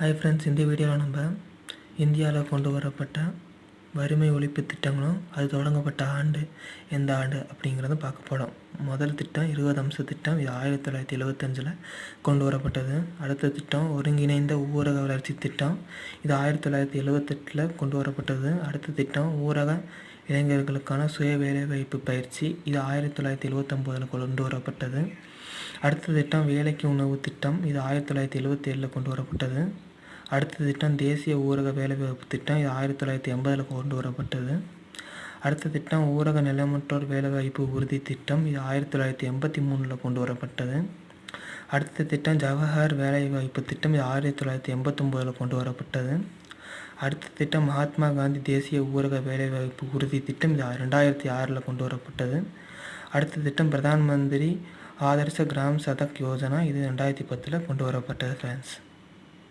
Hi friends, இந்த வீடியோவில் நம்ம இந்தியாவில் கொண்டு வரப்பட்ட வறுமை ஒழிப்பு திட்டங்களும் அது தொடங்கப்பட்ட ஆண்டு எந்த ஆண்டு அப்படிங்கிறத பார்க்க போகிறோம். முதல் திட்டம் 20 அம்ச திட்டம். இது 1975 கொண்டு வரப்பட்டது. அடுத்த திட்டம் ஒருங்கிணைந்த ஊரக வளர்ச்சி திட்டம். இது 1978 கொண்டு வரப்பட்டது. அடுத்த திட்டம் ஊரக இளைஞர்களுக்கான சுய வேலைவாய்ப்பு பயிற்சி. இது 1979 கொண்டு வரப்பட்டது. அடுத்த திட்டம் வேலைக்கு உணவு திட்டம். இது 1977 கொண்டு வரப்பட்டது. அடுத்த திட்டம் தேசிய ஊரக வேலைவாய்ப்பு திட்டம். இது 1980 கொண்டு வரப்பட்டது. அடுத்த திட்டம் ஊரக நிலமற்றோர் வேலைவாய்ப்பு உறுதி திட்டம். இது 1983 கொண்டு வரப்பட்டது. அடுத்த திட்டம் ஜவஹர் வேலைவாய்ப்பு திட்டம். இது 1989 கொண்டு வரப்பட்டது. அடுத்த திட்டம் மகாத்மா காந்தி தேசிய ஊரக வேலைவாய்ப்பு உறுதி திட்டம். இது 2006 கொண்டு வரப்பட்டது. அடுத்த திட்டம் பிரதான் மந்திரி ஆதர்ஷ கிராம் சதக் யோஜனா. இது 2010 கொண்டு வரப்பட்டது ஃப்ரெண்ட்ஸ்.